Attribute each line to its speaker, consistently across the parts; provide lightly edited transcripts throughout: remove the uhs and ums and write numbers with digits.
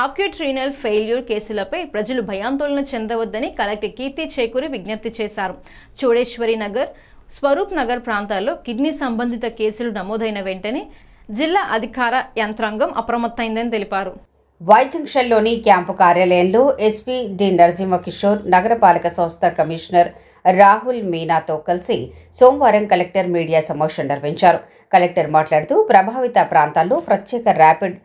Speaker 1: Acute renal failure కేసులపై ప్రజలు భయాందోళన చెందవద్దని collector కీర్తి చేకూరి విజ్ఞప్తి చేశారు. చోడేశ్వరి నగర్, స్వరూప్ నగర్ ప్రాంతాల్లో కిడ్నీ సంబంధిత కేసులు నమోదైన వెంటనే జిల్లా అధికార యంత్రాంగం అప్రమత్తమైందని తెలిపారు.
Speaker 2: వైజంక్షన్లోని క్యాంపు కార్యాలయంలో ఎస్పీ డి నరసింహకిషోర్, నగరపాలక సంస్థ కమిషనర్ రాహుల్ మీనాతో కలిసి సోమవారం కలెక్టర్ మీడియా సమావేశం నిర్వహించారు. కలెక్టర్ మాట్లాడుతూ ప్రభావిత ప్రాంతాల్లో ప్రత్యేక ర్యాపిడ్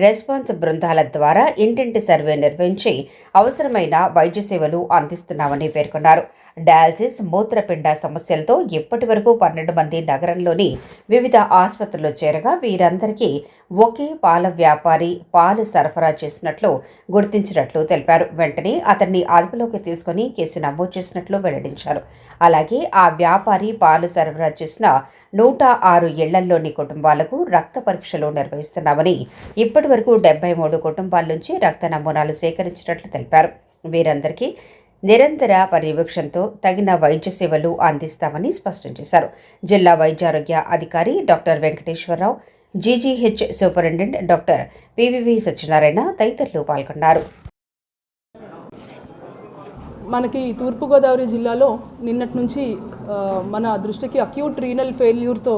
Speaker 2: రెస్పాన్స్ బృందాల ద్వారా ఇంటింటి సర్వే నిర్వహించి అవసరమైన వైద్య సేవలు అందిస్తున్నామని పేర్కొన్నారు. డయాలసిస్, మూత్రపిండ సమస్యలతో ఇప్పటి వరకు 12 మంది నగరంలోని వివిధ ఆసుపత్రుల్లో చేరగా వీరందరికీ ఒకే పాల వ్యాపారి పాలు సరఫరా చేసినట్లు గుర్తించినట్లు తెలిపారు. వెంటనే అతన్ని అదుపులోకి తీసుకుని కేసు నమోదు చేసినట్లు వెల్లడించారు. అలాగే ఆ వ్యాపారి పాలు సరఫరా చేసిన 106 ఇళ్లలోని కుటుంబాలకు రక్త పరీక్షలు నిర్వహిస్తున్నామని, ఇప్పటి వరకు 73 కుటుంబాల నుంచి రక్త నమూనాలు సేకరించినట్లు తెలిపారు. వీరందరికీ నిరంతర పర్యవేక్షణతో తగిన వైద్య సేవలు అందిస్తామని స్పష్టం చేశారు. జిల్లా వైద్యారోగ్య అధికారి doctor Venkateswararao, GGH superintendent doctor PVV Satyanarayana తదితరులు పాల్గొన్నారు.
Speaker 3: మనకి తూర్పుగోదావరి జిల్లాలో నిన్నటి నుంచి మన దృష్టికి అక్యూట్ రీనల్ ఫెయిల్యూర్తో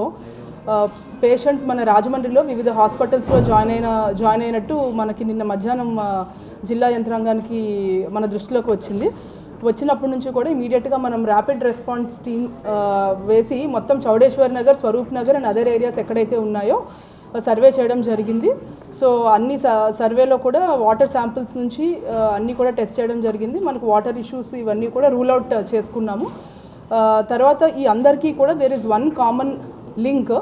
Speaker 3: పేషెంట్స్ మన రాజమండ్రిలో వివిధ హాస్పిటల్స్లో జాయిన్ అయినట్టు మనకి నిన్న మధ్యాహ్నం జిల్లా యంత్రాంగానికి మన దృష్టిలోకి వచ్చినప్పటి నుంచి కూడా ఇమీడియట్గా మనం ర్యాపిడ్ రెస్పాన్స్ టీమ్ వేసి మొత్తం Chowdeswari Nagar, Swaroop Nagar and other areas ఎక్కడైతే ఉన్నాయో సర్వే చేయడం జరిగింది. సో అన్ని సర్వేలో కూడా వాటర్ శాంపిల్స్ నుంచి అన్నీ కూడా టెస్ట్ చేయడం జరిగింది. మనకు వాటర్ ఇష్యూస్ ఇవన్నీ కూడా రూల్ అవుట్ చేసుకున్నాము. తర్వాత ఈ అందరికీ కూడా there is one common link.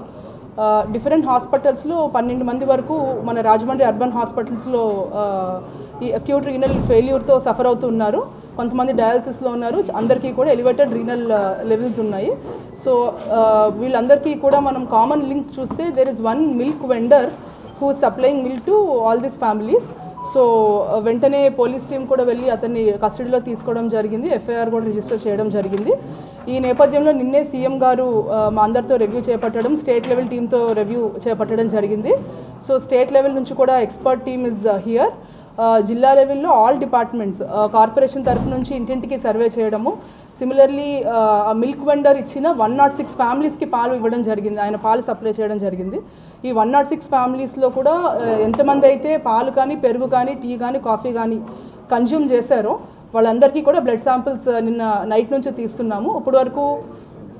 Speaker 3: Different హాస్పిటల్స్లో 12 మంది వరకు మన రాజమండ్రి అర్బన్ హాస్పిటల్స్లో ఈ అక్యూట్ రీనల్ ఫెయిల్యూర్తో సఫర్ అవుతున్నారు. కొంతమంది డయాలసిస్లో ఉన్నారు. అందరికీ కూడా ఎలివేటెడ్ రీనల్ లెవెల్స్ ఉన్నాయి. సో వీళ్ళందరికీ కూడా మనం కామన్ లింక్ చూస్తే there is one milk vendor who supplying milk to all these families. So వెంటనే పోలీస్ టీం కూడా వెళ్ళి అతన్ని కస్టడీలో తీసుకోవడం జరిగింది. ఎఫ్ఐఆర్ కూడా రిజిస్టర్ చేయడం జరిగింది. ఈ నేపథ్యంలో నిన్నే సీఎం గారు మా అందరితో రివ్యూ చేపట్టడం, స్టేట్ లెవెల్ టీంతో రివ్యూ చేపట్టడం జరిగింది. సో స్టేట్ లెవెల్ నుంచి కూడా ఎక్స్పర్ట్ టీమ్ ఇస్ హియర్. జిల్లా లెవెల్లో ఆల్ డిపార్ట్మెంట్స్, కార్పొరేషన్ తరఫు నుంచి ఇంటింటికి సర్వే చేయడము, సిమిలర్లీ మిల్క్ వెండర్ ఇచ్చిన 106 ఫ్యామిలీస్కి పాలు ఇవ్వడం జరిగింది. ఆయన పాలు సప్లై చేయడం జరిగింది. ఈ 106 ఫ్యామిలీస్లో కూడా ఎంతమంది అయితే పాలు కానీ, పెరుగు కానీ, టీ కానీ, కాఫీ కానీ కన్జ్యూమ్ చేశారో వాళ్ళందరికీ కూడా బ్లడ్ శాంపిల్స్ నిన్న నైట్ నుంచి తీస్తున్నాము. ఇప్పటి వరకు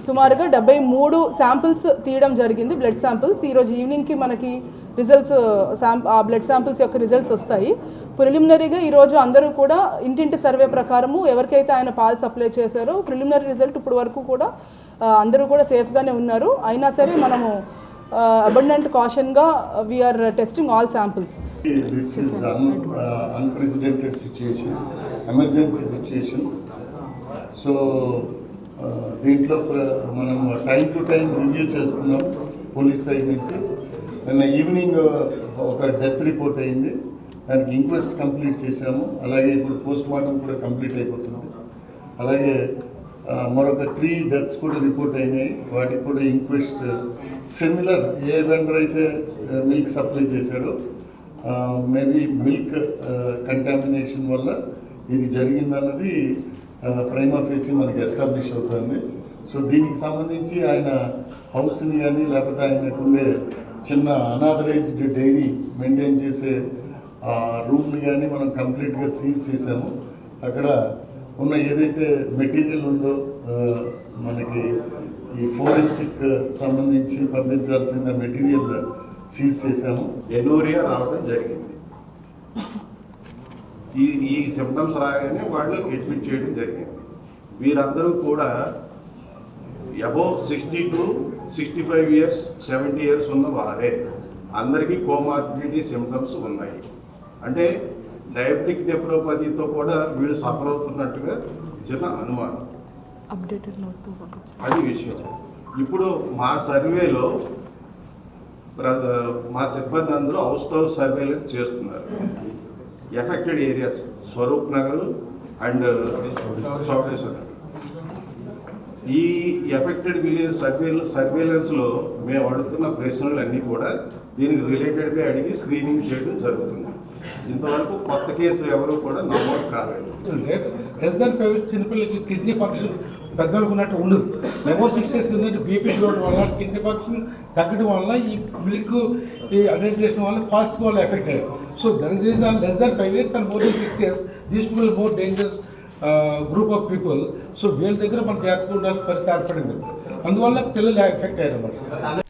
Speaker 3: సుమారుగా 73 శాంపిల్స్ తీయడం జరిగింది, బ్లడ్ శాంపిల్స్. ఈరోజు ఈవినింగ్కి మనకి రిజల్ట్స్, ఆ బ్లడ్ శాంపిల్స్ యొక్క రిజల్ట్స్ వస్తాయి. ప్రిలిమినరీగా ఈరోజు అందరూ కూడా ఇంటింటి సర్వే ప్రకారము ఎవరికైతే ఆయన పాలు సప్లై చేశారో ప్రిలిమినరీ రిజల్ట్ ఇప్పుడు వరకు కూడా అందరూ కూడా సేఫ్గానే ఉన్నారు. అయినా సరే మనము అబండెంట్ కాషన్గా we're testing all samples.
Speaker 4: This is unprecedented situation, emergency situation. So దీంట్లో మనం టైం టు టైం రివ్యూ చేస్తున్నాం పోలీస్ సైడ్ నుంచి. నిన్న ఈవినింగ్ ఒక డెత్ రిపోర్ట్ అయింది, దానికి ఇంక్వెస్ట్ కంప్లీట్ చేశాము. అలాగే ఇప్పుడు పోస్ట్ మార్టం కూడా కంప్లీట్ అయిపోతుంది. అలాగే మరొక 3 డెత్స్ కూడా రిపోర్ట్ అయినాయి, వాటికి కూడా ఇంక్వెస్ట్ సిమిలర్ ఏ వెండర్ అయితే మిల్క్ సప్లై చేశాడో మేబీ మిల్క్ కంటామినేషన్ వల్ల ఇది జరిగిందన్నది ప్రైమా ఫేసి మనకి ఎస్టాబ్లిష్ అవుతుంది. సో దీనికి సంబంధించి ఆయన హౌస్ని కానీ లేకపోతే ఆయనకుండే చిన్న అనాథరైజ్డ్ డైరీ మెయింటైన్ చేసే రూమ్ని కానీ మనం కంప్లీట్గా సీజ్ చేసాము. అక్కడ ఉన్న ఏదైతే మెటీరియల్ ఉందో మనకి ఈ ఫోరెన్సిక్ సంబంధించి పంపించాల్సిన మెటీరియల్ సీజ్ చేసాము.
Speaker 5: ఎనూరియా రావడం జరిగింది. ఈ సిమ్టమ్స్ రాగానే వాళ్ళు అడ్మిట్ చేయడం జరిగింది. వీరందరూ కూడా అబౌవ్ 60 to 65 years 70 years ఉన్న వారే. అందరికీ కోమార్బిడిటీ సిమ్టమ్స్ ఉన్నాయి. అంటే డయాబెటిక్ నెఫ్రోపతితో కూడా వీళ్ళు సఫర్ అవుతున్నట్టుగా చిన్న అనుమానం. అది విషయం. ఇప్పుడు మా సర్వేలో మా సిబ్బంది అందరూ హౌస్ టు హౌస్ సర్వేలెన్స్ చేస్తున్నారు. Affected areas Swaroop Nagar and Chowdeswari Nagar. ఈ ఎఫెక్టెడ్ విలేజ్ సర్వేలెన్స్లో మేము అడుగుతున్న ప్రశ్నలు అన్నీ కూడా దీనికి రిలేటెడ్గా అడిగి స్క్రీనింగ్ చేయడం జరుగుతుంది. ఇంతవరకు కొత్త కేసులు ఎవరు కూడా నమోదు కాలేదు.
Speaker 6: లెస్ దాన్ 5 years చిన్నపిల్లలకి కిడ్నీ ఫంక్షన్ పెద్దవాళ్ళకు ఉన్నట్టు ఉండదు. అబౌవ్ 6 years కింద బీపీ గ్రోత్ వల్ల కిడ్నీ ఫంక్షన్ తగ్గడం వల్ల ఈ మిల్క్ ఈ అడల్ట్రేషన్ వల్ల ఫాస్ట్ వల్ల ఎఫెక్ట్ అయ్యారు. So that is less than 5 years and more than 6 years these people more dangerous group of people. So వీళ్ళ దగ్గర మన జాగ్రత్తగా ఉండాల్సిన పరిస్థితి ఏర్పడింది. అందువల్ల పిల్లలు ఎఫెక్ట్ అయ్యారు అన్నమాట.